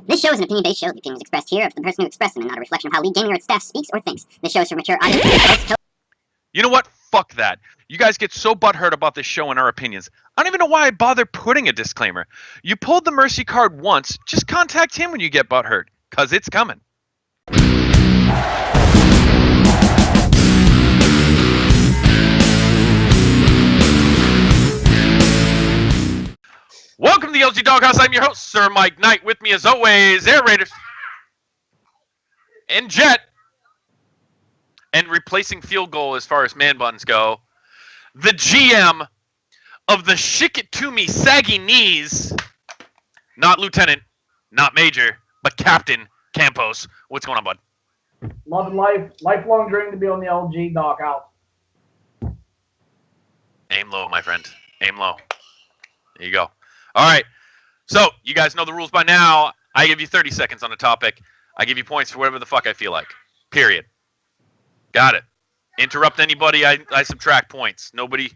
This show is an opinion-based show. The opinions expressed here of the person who expressed them and not a reflection of how League Gaming or its staff speaks or thinks. This show is for mature audience. You know what? Fuck that. You guys get so butthurt about this show and our opinions. I don't even know why I bother putting a disclaimer. You pulled the mercy card once, just contact him when you get butthurt, cause it's coming. Welcome to the LG Doghouse. I'm your host, Sir Mike Knight. With me as always, Air Raiders and Jet. And replacing field goal as far as man buns go, the GM of the Shick It To Me Saggy Knees, not Lieutenant, not Major, but Captain Campos. What's going on, bud? Love and life, lifelong dream to be on the LG Doghouse. Aim low, my friend. Aim low. There you go. All right. So, you guys know the rules by now. I give you 30 seconds on a topic. I give you points for whatever the fuck I feel like. Period. Got it. Interrupt anybody, I subtract points. Nobody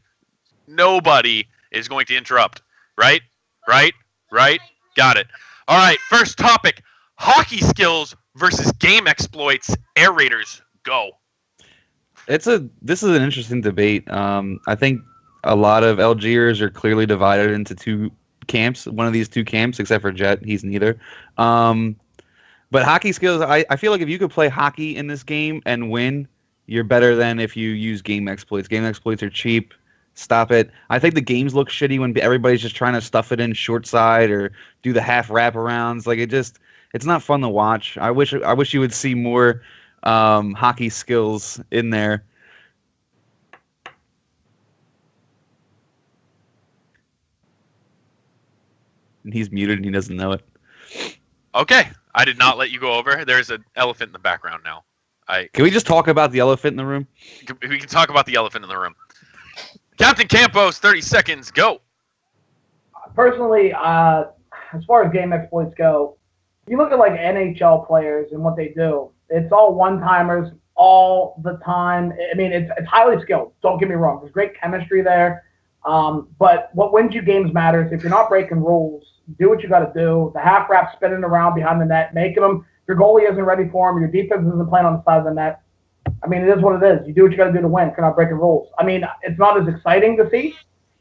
is going to interrupt. Right? Got it. All right, first topic. Hockey skills versus game exploits. Air Raiders, go. This is an interesting debate. I think a lot of LGers are clearly divided into two camps. One of these two camps, except for Jet, he's neither. But hockey skills, I feel like if you could play hockey in this game and win, you're better than if you use game exploits. Game exploits are cheap. Stop it. I think the games look shitty when everybody's just trying to stuff it in short side or do the half wraparounds. Like it's not fun to watch. I wish you would see more hockey skills in there. And he's muted and he doesn't know it. Okay. I did not let you go over. There's an elephant in the background now. Can we just talk about the elephant in the room? We can talk about the elephant in the room. Captain Campos, 30 seconds, go. Personally, as far as game exploits go, you look at like NHL players and what they do. It's all one-timers all the time. I mean, it's highly skilled. Don't get me wrong. There's great chemistry there. But what wins you games matters. If you're not breaking rules, do what you got to do. The half wrap spinning around behind the net, making them. Your goalie isn't ready for him. Your defense isn't playing on the side of the net. I mean, it is what it is. You do what you got to do to win if you're not breaking rules. I mean, it's not as exciting to see.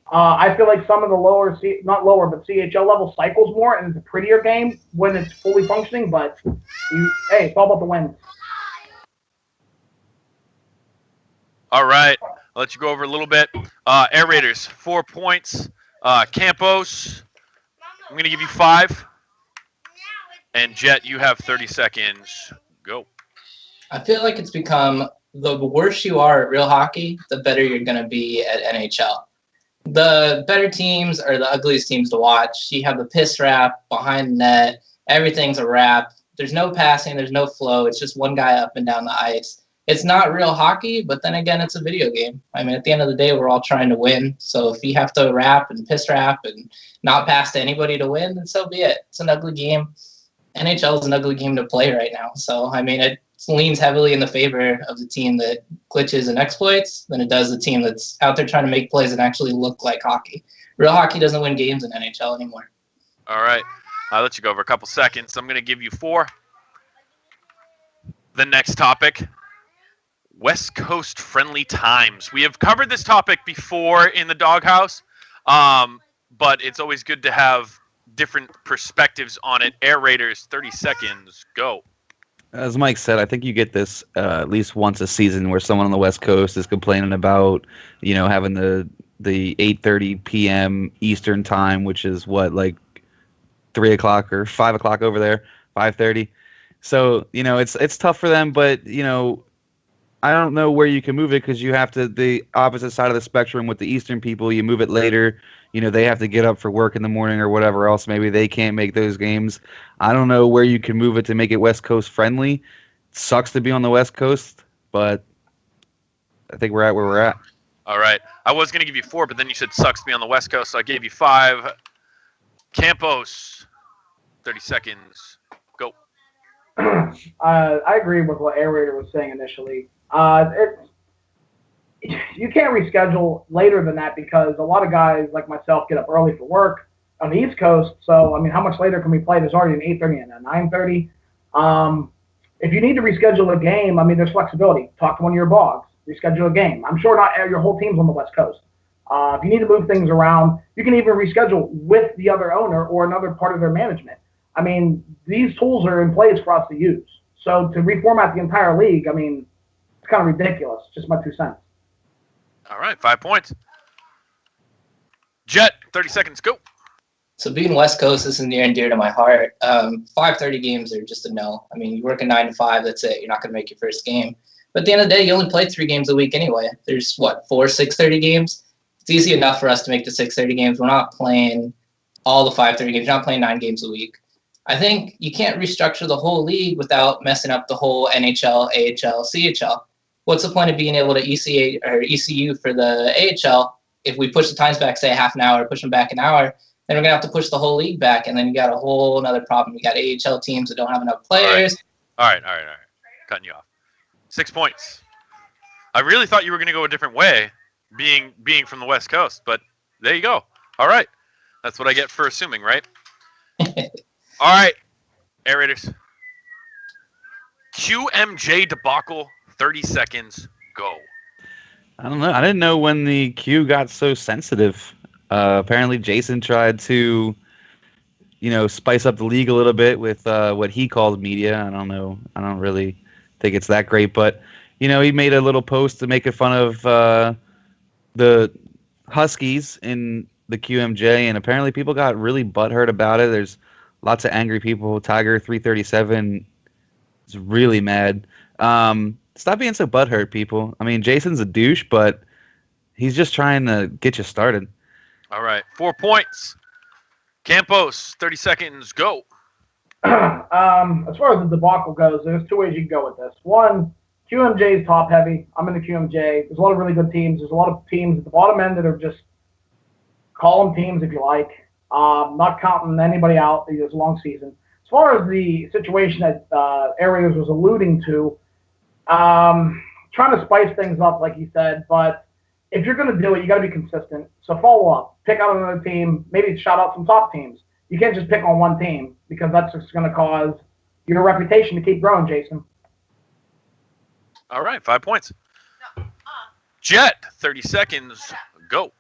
I feel like some of the lower, not lower, but CHL level cycles more, and it's a prettier game when it's fully functioning. But, hey, it's all about the wins. All right. I'll let you go over a little bit. Air Raiders, 4 points. Campos, I'm going to give you 5. And Jet, you have 30 seconds. Go. I feel like it's become the worse you are at real hockey, the better you're going to be at NHL. The better teams are the ugliest teams to watch. You have the piss wrap behind the net. Everything's a wrap. There's no passing. There's no flow. It's just one guy up and down the ice. It's not real hockey, but then again, it's a video game. I mean, at the end of the day, we're all trying to win. So if you have to wrap and piss wrap and not pass to anybody to win, then so be it. It's an ugly game. NHL is an ugly game to play right now. So, I mean, it leans heavily in the favor of the team that glitches and exploits than it does the team that's out there trying to make plays and actually look like hockey. Real hockey doesn't win games in NHL anymore. All right. I'll let you go over a couple seconds. I'm going to give you 4. The next topic, West Coast friendly times. We have covered this topic before in the Doghouse, but it's always good to have different perspectives on it. Air Raiders, 30 seconds, go. As Mike said, I think you get this at least once a season where someone on the West Coast is complaining about, having the 8:30 p.m. Eastern time, which is like 3 o'clock or 5 o'clock over there, 5:30. So, it's tough for them, but, I don't know where you can move it because you have to the opposite side of the spectrum with the Eastern people. You move it later. They have to get up for work in the morning or whatever else. Maybe they can't make those games. I don't know where you can move it to make it West Coast friendly. It sucks to be on the West Coast, but I think we're at where we're at. All right. I was going to give you 4, but then you said sucks to be on the West Coast, so I gave you 5. Campos, 30 seconds, go. I agree with what Air Raider was saying initially. You can't reschedule later than that because a lot of guys like myself get up early for work. on the East Coast. So, I mean, how much later can we play? There's already an 8:30 and a 9:30. If you need to reschedule a game, I mean, there's flexibility. Talk to one of your blogs. Reschedule a game. I'm sure not your whole team's on the West Coast. If you need to move things around, you can even reschedule with the other owner or another part of their management. I mean, these tools are in place for us to use. So to reformat the entire league, I mean, it's kind of ridiculous. Just my 2 cents. All right, 5 points. Jet, 30 seconds, go. So being West Coast, this is near and dear to my heart. 5:30 games are just a no. I mean, you work a 9 to 5, that's it. You're not going to make your first game. But at the end of the day, you only play 3 games a week anyway. There's, 4 6:30 games? It's easy enough for us to make the 6:30 games. We're not playing all the 5:30 games. You're not playing 9 games a week. I think you can't restructure the whole league without messing up the whole NHL, AHL, CHL. What's the point of being able to ECU for the AHL if we push the times back, say, half an hour, push them back an hour? Then we're going to have to push the whole league back, and then you got a whole another problem. You got AHL teams that don't have enough players. All right. Cutting you off. 6 points. I really thought you were going to go a different way, being from the West Coast, but there you go. All right. That's what I get for assuming, right? All right, Air Raiders. QMJ debacle, 30 seconds, go. I don't know. I didn't know when the Q got so sensitive. Apparently, Jason tried to, spice up the league a little bit with what he calls media. I don't know. I don't really think it's that great, but he made a little post to make fun of the Huskies in the QMJ, and apparently people got really butthurt about it. There's lots of angry people. Tiger 337 is really mad. Stop being so butthurt, people. I mean, Jason's a douche, but he's just trying to get you started. All right, 4 points. Campos, 30 seconds, go. As far as the debacle goes, there's 2 ways you can go with this. One, QMJ is top heavy. I'm in the QMJ. There's a lot of really good teams. There's a lot of teams at the bottom end that are just call them teams if you like. Not counting anybody out. It's a long season. As far as the situation that Air Raiders was alluding to, trying to spice things up, like you said, but if you're going to do it, you got to be consistent. So follow up. Pick out another team. Maybe shout out some top teams. You can't just pick on one team because that's just going to cause your reputation to keep growing, Jason. All right, 5 points. Jet, 30 seconds, go.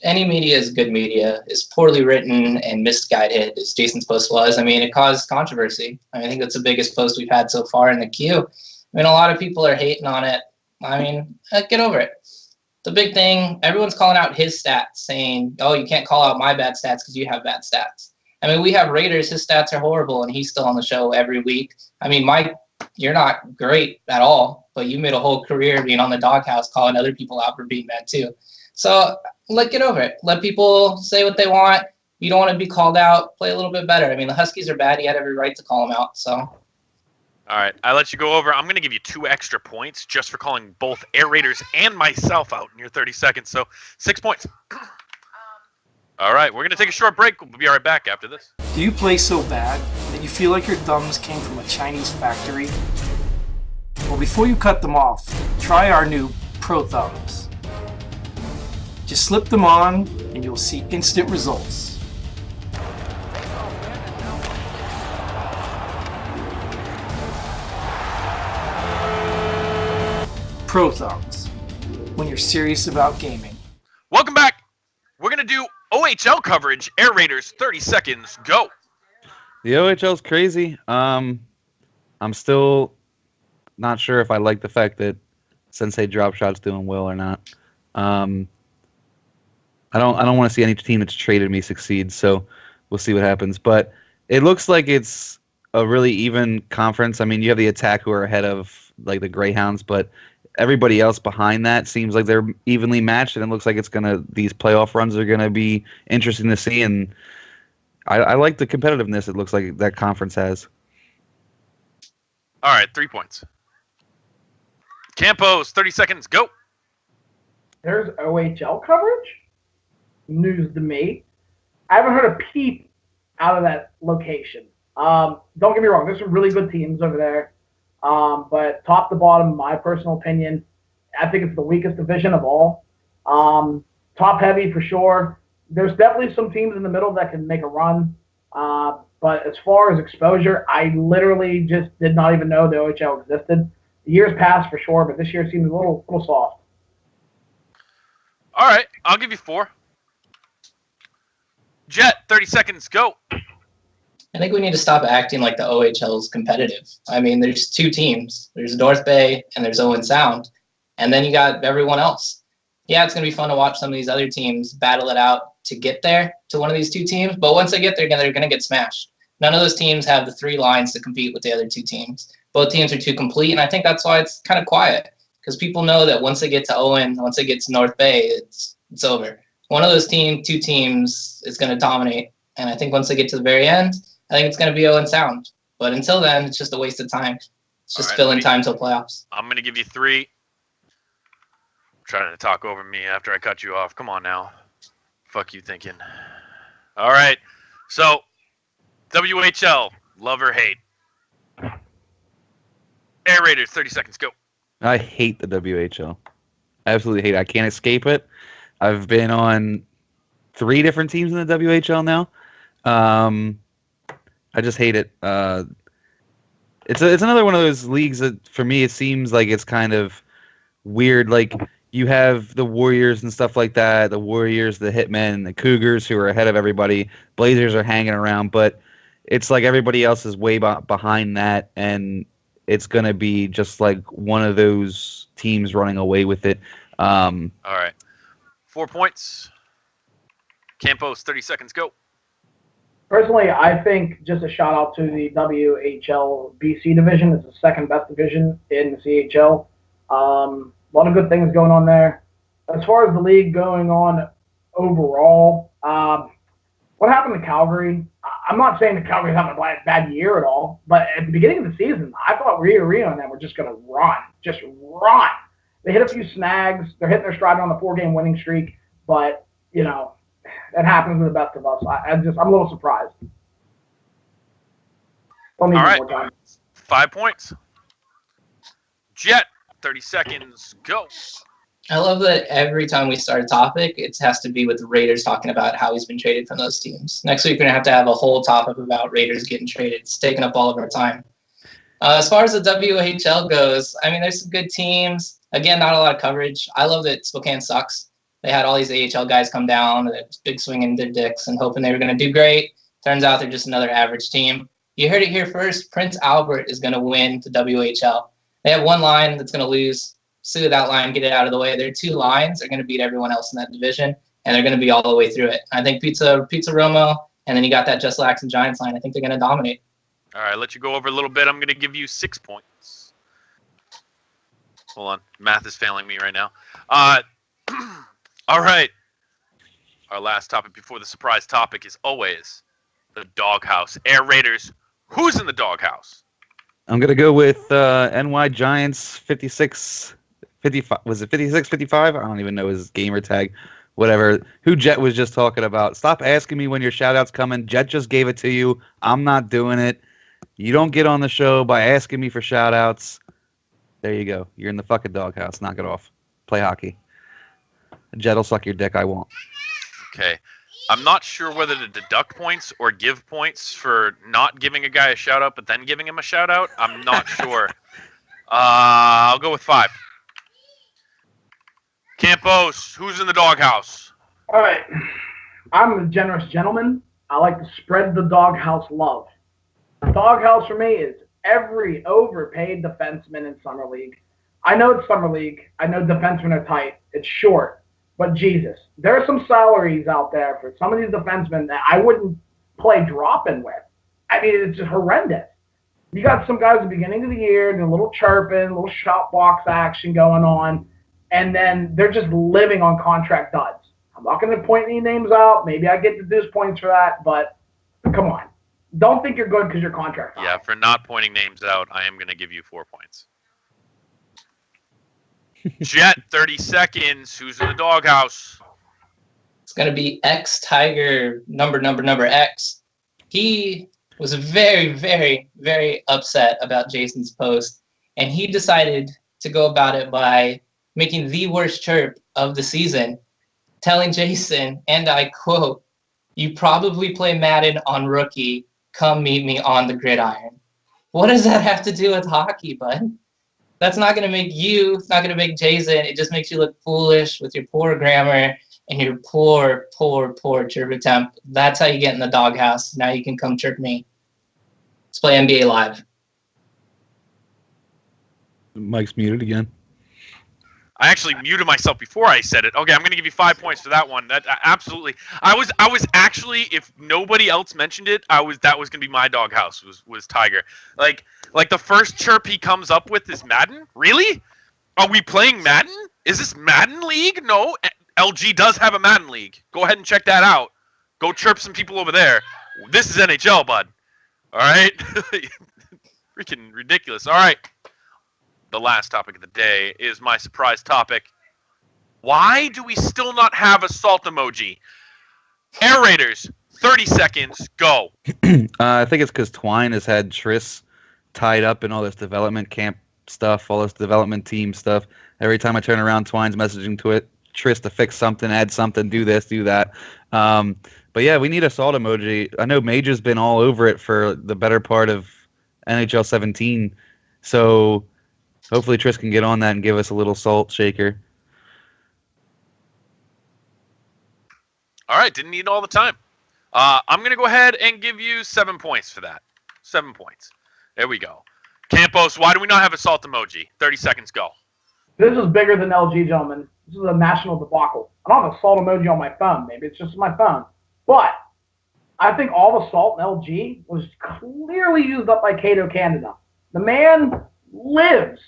Any media is good media. It's poorly written and misguided, as Jason's post was. I mean, it caused controversy. I think that's the biggest post we've had so far in the queue. I mean, a lot of people are hating on it. I mean, get over it. The big thing, everyone's calling out his stats, saying, oh, you can't call out my bad stats because you have bad stats. I mean, we have Raiders. His stats are horrible, and he's still on the show every week. I mean, Mike, you're not great at all, but you made a whole career being on the doghouse calling other people out for being bad too. So get over it. Let people say what they want. You don't want to be called out. Play a little bit better. I mean, the Huskies are bad. He had every right to call them out. So. All right, I let you go over. I'm going to give you 2 extra points just for calling both Air Raiders and myself out in your 30 seconds. So 6 points. All right, we're going to take a short break. We'll be right back after this. Do you play so bad that you feel like your thumbs came from a Chinese factory? Well, before you cut them off, try our new Pro Thumbs. Just slip them on and you'll see instant results. Pro Thumbs, when you're serious about gaming. Welcome back. We're going to do OHL coverage. Air Raiders, 30 seconds, go. The OHL's crazy. I'm still not sure if I like the fact that Sensei Dropshot's doing well or not. I don't want to see any team that's traded me succeed, so we'll see what happens. But it looks like it's a really even conference. I mean, you have the Attack who are ahead of like the Greyhounds, but everybody else behind that seems like they're evenly matched, and it looks like these playoff runs are gonna be interesting to see. And I like the competitiveness it looks like that conference has. All right, 3 points. Campos, 30 seconds, go. There's OHL coverage? News to me. I haven't heard a peep out of that location. Don't get me wrong, there's some really good teams over there. But top to bottom, my personal opinion, I think it's the weakest division of all. Top heavy for sure. there's definitely some teams in the middle that can make a run. But as far as exposure, I literally just did not even know the OHL existed. The years passed for sure, but this year seems a little soft. All right, I'll give you 4. Jet, 30 seconds, go. I think we need to stop acting like the OHL is competitive. I mean, there's 2 teams. There's North Bay and there's Owen Sound. And then you got everyone else. Yeah, it's going to be fun to watch some of these other teams battle it out to get there to one of these 2 teams. But once they get there, they're going to get smashed. None of those teams have the 3 lines to compete with the other 2 teams. Both teams are too complete, and I think that's why it's kind of quiet. Because people know that once they get to Owen, once they get to North Bay, it's over. One of those 2 teams is going to dominate. And I think once they get to the very end, I think it's going to be Owen Sound. But until then, it's just a waste of time. It's just filling time till playoffs. I'm going to give you 3. Trying to talk over me after I cut you off. Come on now. Fuck you thinking. All right. So, WHL, love or hate? Air Raiders, 30 seconds, go. I hate the WHL. I absolutely hate it. I can't escape it. I've been on 3 different teams in the WHL now. I just hate it. It's another one of those leagues that, for me, it seems like it's kind of weird. Like, you have the Warriors and stuff like that. The Warriors, the Hitmen, the Cougars, who are ahead of everybody. Blazers are hanging around, but it's like everybody else is way behind that, and it's going to be just like one of those teams running away with it. All right. 4 points. Campos, 30 seconds, go. Personally, I think just a shout out to the WHL BC division. It's the second best division in the CHL. A lot of good things going on there. As far as the league going on overall, what happened to Calgary? I'm not saying that Calgary's having a bad year at all, but at the beginning of the season, I thought Rio and them were just going to just run. They hit a few snags. They're hitting their stride on the 4-game winning streak, but, you know, it happens to the best of us. I'm a little surprised. All right. 5 points. Jet, 30 seconds, go. I love that every time we start a topic, it has to be with the Raiders talking about how he's been traded from those teams. Next week, we're going to have a whole topic about Raiders getting traded. It's taking up all of our time. As far as the WHL goes, I mean, there's some good teams. Again, not a lot of coverage. I love that Spokane sucks. They had all these AHL guys come down, big swinging their dicks and hoping they were going to do great. Turns out they're just another average team. You heard it here first. Prince Albert is going to win the WHL. They have 1 line that's going to lose. Sue that line, get it out of the way. Their 2 lines are going to beat everyone else in that division, and they're going to be all the way through it. I think Pizza Romo, and then you got that Just Lax and Giants line. I think they're going to dominate. All right, let you go over a little bit. I'm going to give you 6 points. Hold on. Math is failing me right now. All right. Our last topic before the surprise topic is always the doghouse. Air Raiders, who's in the doghouse? I'm going to go with NY Giants 56, 55. Was it 56, 55? I don't even know his gamer tag. Whatever. Who Jet was just talking about. Stop asking me when your shout-out's coming. Jet just gave it to you. I'm not doing it. You don't get on the show by asking me for shout-outs. There you go. You're in the fucking doghouse. Knock it off. Play hockey. Jet will suck your dick. I won't. Okay. I'm not sure whether to deduct points or give points for not giving a guy a shout-out but then giving him a shout-out. I'm not sure. I'll go with 5. Campos, who's in the doghouse? All right. I'm a generous gentleman. I like to spread the doghouse love. The doghouse for me is every overpaid defenseman in Summer League. I know it's Summer League. I know defensemen are tight. It's short. But Jesus, there are some salaries out there for some of these defensemen that I wouldn't play drop-in with. I mean, it's just horrendous. You got some guys at the beginning of the year, doing a little chirping, a little shot box action going on, and then they're just living on contract duds. I'm not going to point any names out. Maybe I get deduced points for that, but come on. Don't think you're good because your contract's Yeah, for not pointing names out, I am going to give you 4 points. Jet, 30 seconds. Who's in the doghouse? It's going to be X Tiger number X. He was very, very, very upset about Jason's post, and he decided to go about it by making the worst chirp of the season. telling Jason, and I quote, "You probably play Madden on rookie. Come meet me on the gridiron." What does that have to do with hockey, bud? That's not going to make you, it's not going to make Jason. It just makes you look foolish with your poor grammar and your poor chirp attempt. That's how you get in the doghouse. Now you can come chirp me. Let's play NBA Live. Mike's muted again. I actually muted myself before I said it. Okay, I'm going to give you 5 points for that one. That absolutely. I was actually, if nobody else mentioned it, that was going to be my doghouse was Tiger. Like the first chirp he comes up with is Madden? Really? Are we playing Madden? Is this Madden League? No. LG does have a Madden League. Go ahead and check that out. Go chirp some people over there. This is NHL, bud. All right? Freaking ridiculous. All right. The last topic of the day is my surprise topic. Why do we still not have a salt emoji? Air Raiders, 30 seconds, go. I think it's because Twine has had Triss tied up in all this development camp stuff, all this development team stuff. Every time I turn around, Twine's messaging to it, Triss to fix something, add something, do this, do that. But yeah, we need a salt emoji. I know Mage has been all over it for the better part of NHL 17. So hopefully Triss can get on that and give us a little salt shaker. All right, didn't need it all the time. I'm going to go ahead and give you 7 points for that. 7 points. There we go. Campos, why do we not have a salt emoji? 30 seconds, go. This is bigger than LG, gentlemen. This is a national debacle. I don't have a salt emoji on my phone. Maybe it's just my phone. But I think all the salt in LG was clearly used up by Cato Canada. The man lives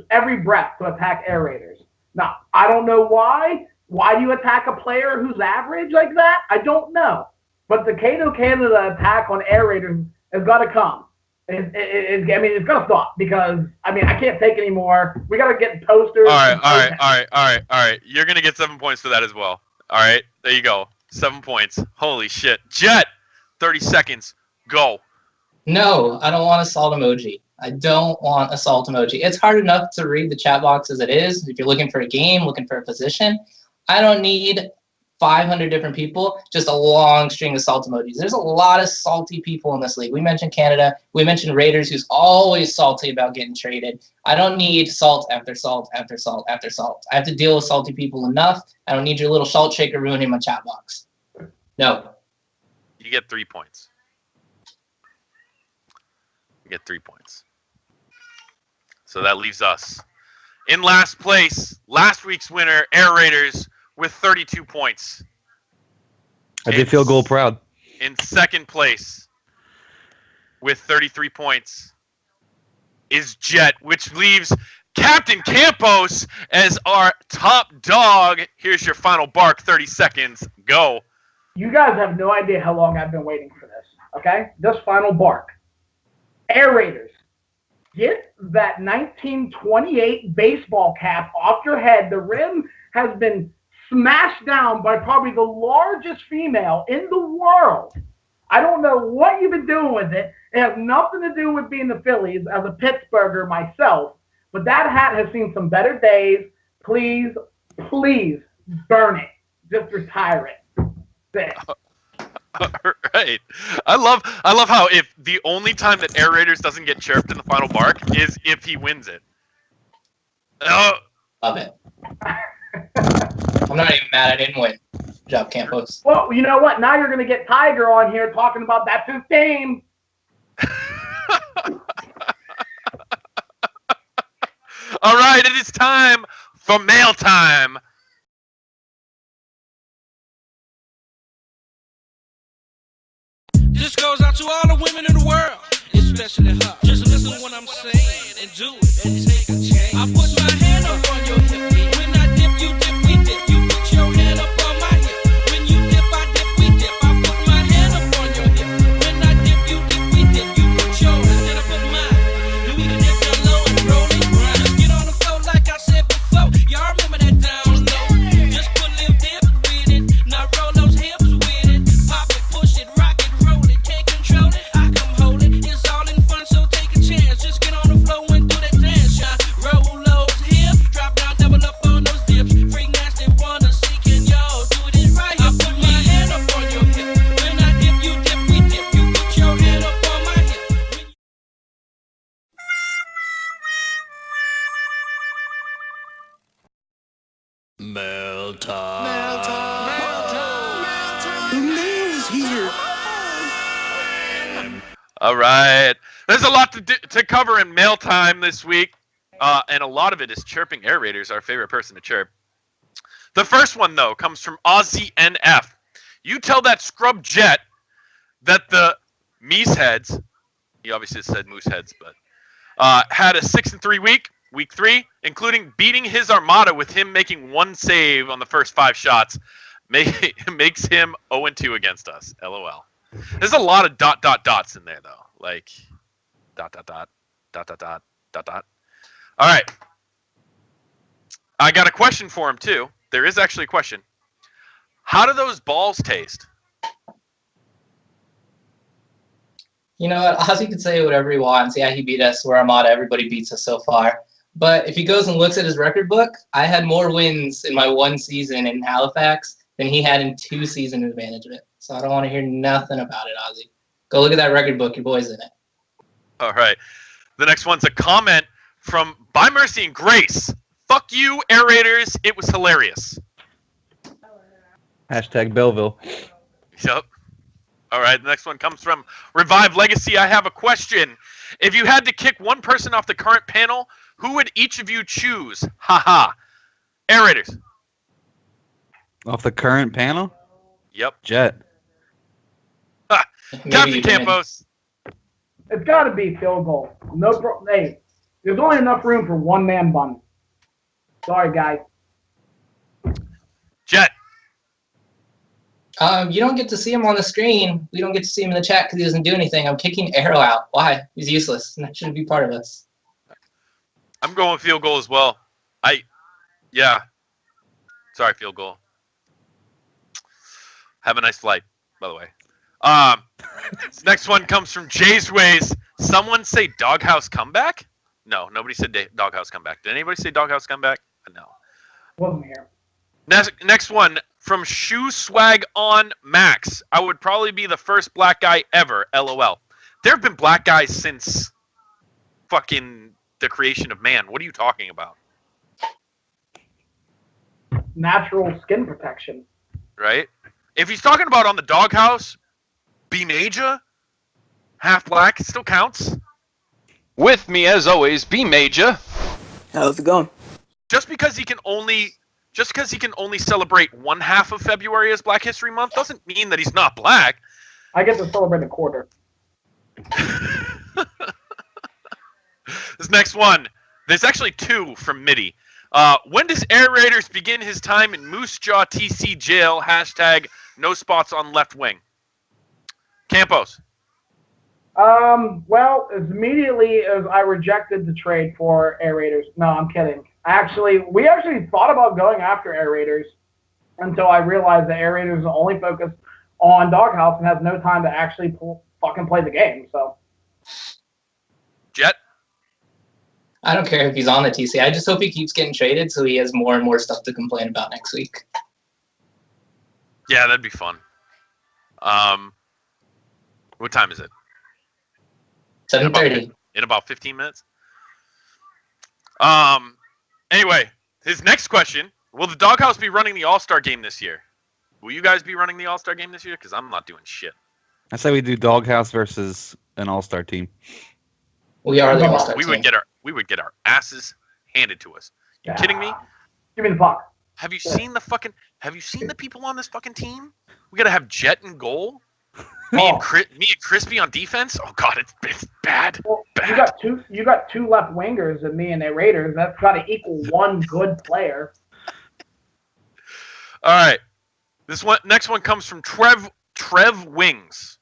every breath to attack Air Raiders. Now, I don't know why. Why do you attack a player who's average like that? I don't know. But the Cato Canada attack on Air Raiders has got to come. It's got to stop because, I can't take anymore. We got to get posters. All right. You're going to get 7 points for that as well. All right, there you go. 7 points. Holy shit. Jet, 30 seconds, go. No, I don't want a salt emoji. I don't want a salt emoji. It's hard enough to read the chat box as it is. If you're looking for a game, looking for a position, I don't need 500 different people, just a long string of salt emojis. There's a lot of salty people in this league. We mentioned Canada. We mentioned Raiders, who's always salty about getting traded. I don't need salt after salt after salt after salt. I have to deal with salty people enough. I don't need your little salt shaker ruining my chat box. No. You get 3 points. You get 3 points. So that leaves us in last place. Last week's winner, Air Raiders, with 32 points. I did feel goal proud. In second place, with 33 points, is Jet, which leaves Captain Campos as our top dog. Here's your final bark, 30 seconds, go. You guys have no idea how long I've been waiting for this, okay? This final bark. Air Raiders, get that 1928 baseball cap off your head. The rim has been smashed down by probably the largest female in the world. I don't know what you've been doing with it. It has nothing to do with being the Phillies as a Pittsburgher myself, but that hat has seen some better days. Please burn it. Just retire it. That's it. All right. I love how if the only time that Air Raiders doesn't get chirped in the final bark is if he wins it. Oh. Love it. I'm not even mad I didn't win. Good job, Campos. Well, you know what? Now you're going to get Tiger on here talking about that's his team. All right, it is time for mail time. This goes out to all the women in the world, especially her. Just listen to what I'm saying and do it and take a chance. I put my hand up on your hip. When I dip, you dip, we dip. You put your hand up on my hip. When you dip, I dip, we dip. I put my hand up on your hip. When I dip, you dip, we dip. You put yours and I put mine. And we can dip down low and roll it grind. Just get on the floor like I said before. Y'all remember that down low. Just put little dips with it. Now roll those hips with it. Pop it, push it, rock it, roll it. Can't control it, I come hold it. It's all in fun, so take a chance. Just get on the All right. There's a lot to cover in mail time this week, and a lot of it is chirping air raiders, our favorite person to chirp. The first one, though, comes from Aussie NF. You tell that scrub Jet that the Meese heads, he obviously said moose heads, but had a 6-3 week 3, including beating his Armada with him making 1 save on the first 5 shots, makes him 0-2 against us. LOL. There's a lot of dots in there, though. Like, dot. All right. I got a question for him, too. There is actually a question. How do those balls taste? You know what? Ozzy can say whatever he wants. Yeah, he beat us. We're Armada. Everybody beats us so far. But if he goes and looks at his record book, I had more wins in my 1 season in Halifax than he had in 2 seasons of management. So I don't want to hear nothing about it, Ozzy. Go look at that record book. Your boy's in it. All right. The next one's a comment from By Mercy and Grace. Fuck you, Air Raiders. It was hilarious. Hashtag Belleville. Yep. All right. The next one comes from Revive Legacy. I have a question. If you had to kick one person off the current panel, who would each of you choose? Haha. Air Raiders. Off the current panel? Yep. Jet. Captain Campos. It's got to be field goal. Hey, there's only enough room for 1-man bun. Sorry, guys. Jet. You don't get to see him on the screen. We don't get to see him in the chat because he doesn't do anything. I'm kicking Arrow out. Why? He's useless. And that shouldn't be part of us. I'm going field goal as well. Yeah. Sorry, field goal. Have a nice flight, by the way. This next one comes from Jay's Ways. Someone say Doghouse Comeback? No, nobody said Doghouse Comeback. Did anybody say Doghouse Comeback? No. Wasn't here. Next one from Shoe Swag on Max. I would probably be the first black guy ever. LOL. There have been black guys since fucking the creation of man. What are you talking about? Natural skin protection. Right? If he's talking about on the Doghouse, B Major, half black, it still counts. With me, as always, B Major. How's it going? Just because he can only celebrate 1/2 of February as Black History Month doesn't mean that he's not black. I get to celebrate a quarter. This next one, there's actually 2 from Mitty. When does Air Raiders begin his time in Moose Jaw TC jail? Hashtag no spots on left wing. Campos. Well, as immediately as I rejected the trade for Air Raiders. No, I'm kidding. We actually thought about going after Air Raiders until I realized that Air Raiders is only focused on Doghouse and has no time to actually fucking play the game. So, Jet. I don't care if he's on the TC. I just hope he keeps getting traded so he has more and more stuff to complain about next week. Yeah, that'd be fun. What time is it? 7:30. In about 15 minutes. Anyway, his next question: will the Doghouse be running the All-Star game this year? Will you guys be running the All-Star game this year? Because I'm not doing shit. I say we do Doghouse versus an All-Star team. We are the All-Star We team. would get our asses handed to us. You kidding me? give me the puck. Have you seen the people on this fucking team? We gotta have Jet in goal. Me and Crispy on defense. Oh god, it's bad. Well, bad. you got two left wingers and me and the Raiders. That's got to equal one good player. All right, next one comes from Trev Wings.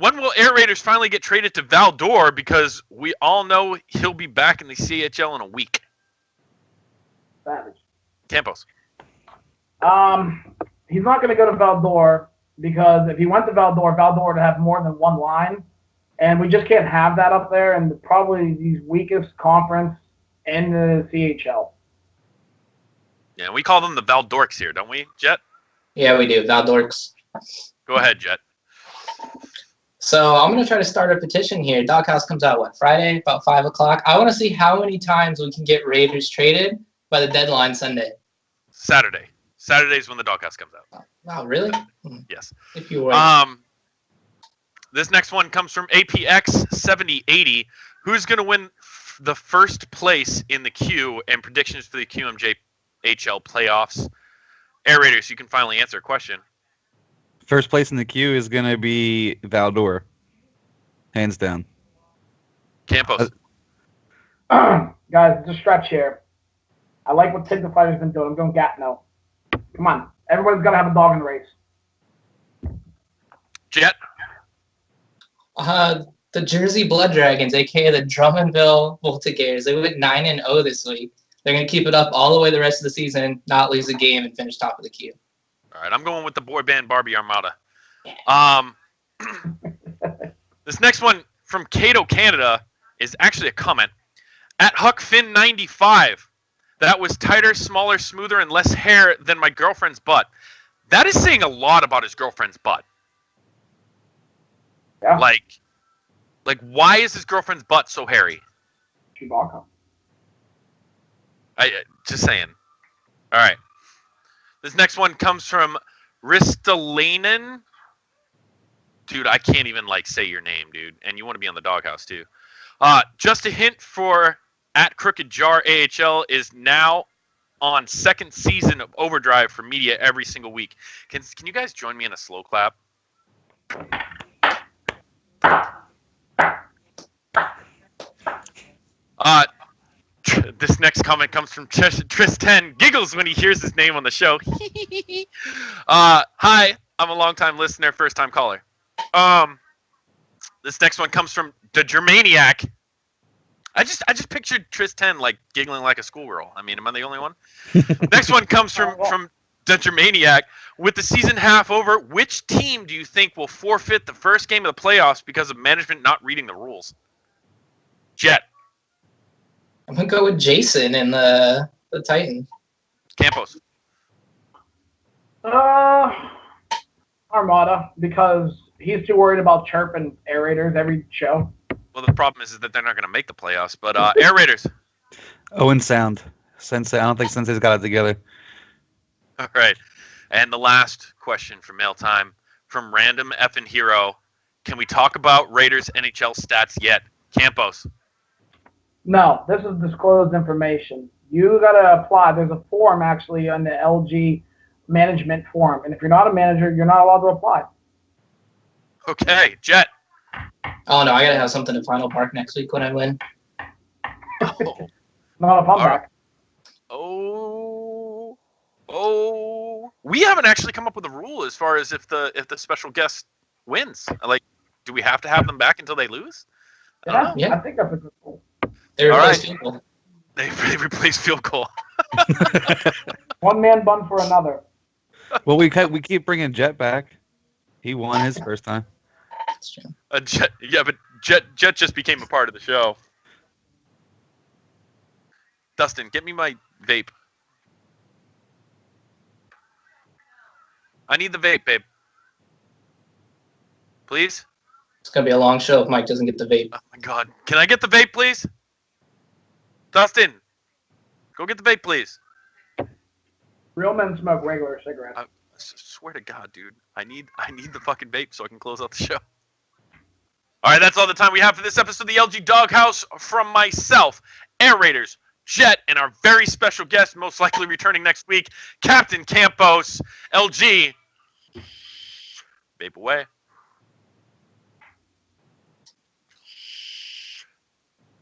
When will Air Raiders finally get traded to Valdor? Because we all know he'll be back in the CHL in a week. Savage. Campos. He's not going to go to Valdor because if he went to Valdor would have more than one line, and we just can't have that up there. And probably the weakest conference in the CHL. Yeah, we call them the Valdorks here, don't we, Jet? Yeah, we do. Valdorks. Go ahead, Jet. So I'm going to try to start a petition here. Doghouse comes out, Friday, about 5 o'clock. I want to see how many times we can get Raiders traded by the deadline Sunday. Saturday. Saturday's when the Doghouse comes out. Wow, really? Yes. If you were. This next one comes from APX7080. Who's going to win the first place in the Q and predictions for the QMJHL playoffs? Air Raiders, you can finally answer a question. First place in the queue is going to be Valdor. Hands down. Campos. Guys, it's a stretch here. I like what Tig the Fighter's been doing. I'm going Gatineau. Come on. Everybody's got to have a dog in the race. Jet. The Jersey Blood Dragons, aka the Drummondville Voltigeurs. They went 9-0 this week. They're going to keep it up all the way the rest of the season, not lose a game, and finish top of the queue. All right, I'm going with the boy band Barbie Armada. This next one from Cato, Canada, is actually a comment. At HuckFinn95, that was tighter, smaller, smoother, and less hair than my girlfriend's butt. That is saying a lot about his girlfriend's butt. Yeah. Like, why is his girlfriend's butt so hairy? Chewbacca. Just saying. All right. This next one comes from Ristolainen. Dude, I can't even say your name, dude. And you want to be on the doghouse too. Just a hint for at Crooked Jar AHL is now on second season of Overdrive for media every single week. Can you guys join me in a slow clap? This next comment comes from Tristan. Giggles when he hears his name on the show. Hi, I'm a long-time listener, first-time caller. This next one comes from the Germaniac. I just pictured Tristan giggling like a schoolgirl. I mean, am I the only one? Next one comes from the Germaniac. With the season half over, which team do you think will forfeit the first game of the playoffs because of management not reading the rules? Jet. I'm going to go with Jason and the Titans. Campos. Armada, because he's too worried about chirping Air Raiders every show. Well, the problem is that they're not going to make the playoffs. But Air Raiders. Owen Sound. Sensei. I don't think Sensei's got it together. All right. And the last question for Mail Time from Random Effin' Hero. Can we talk about Raiders NHL stats yet? Campos. No, this is disclosed information. You got to apply. There's a form actually on the LG management form. And if you're not a manager, you're not allowed to apply. Okay. Jet. Oh, no, I got to have something in Final Park next week when I win. Not a fun All back. Oh. We haven't actually come up with a rule as far as if the special guest wins. Do we have to have them back until they lose? Yeah, Yeah. I think that's a good rule. They All replaced right. people. They replaced field goal. One man bun for another. Well, we keep bringing Jet back. He won his first time. That's true. Jet, yeah, but Jet just became a part of the show. Dustin, get me my vape. I need the vape, babe. Please? It's going to be a long show if Mike doesn't get the vape. Oh my god. Can I get the vape, please? Dustin, go get the vape, please. Real men smoke regular cigarettes. I swear to God, dude. I need the fucking vape so I can close out the show. All right, that's all the time we have for this episode of the LG Doghouse. From myself, Air Raiders, Jet, and our very special guest, most likely returning next week, Captain Campos, LG. Vape away.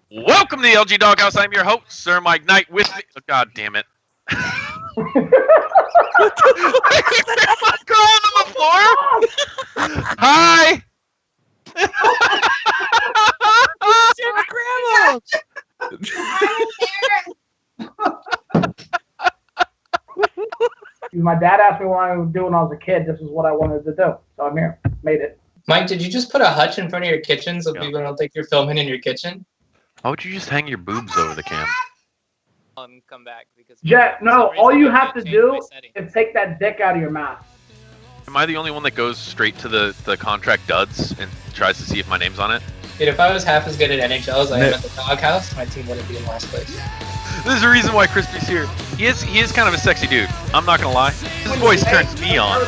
Welcome to the LG Doghouse. I'm your host, Sir Mike Knight. With me, oh, God damn it. Crawling on the floor. Hi. My dad asked me what I was doing when I was a kid. This is what I wanted to do. So I'm here. Made it. Mike, did you just put a hutch in front of your kitchen so Yeah. people don't think you're filming in your kitchen? Why would you just hang your boobs over the cam? Come back because Jet, no, all you have to do my setting. is take that dick out of your mouth. Am I the only one that goes straight to the contract duds and tries to see if my name's on it? Dude, if I was half as good at NHL as I am at the Doghouse, my team wouldn't be in last place. There's a reason why Crispy's here. He is kind of a sexy dude. I'm not gonna lie. His voice turns me on.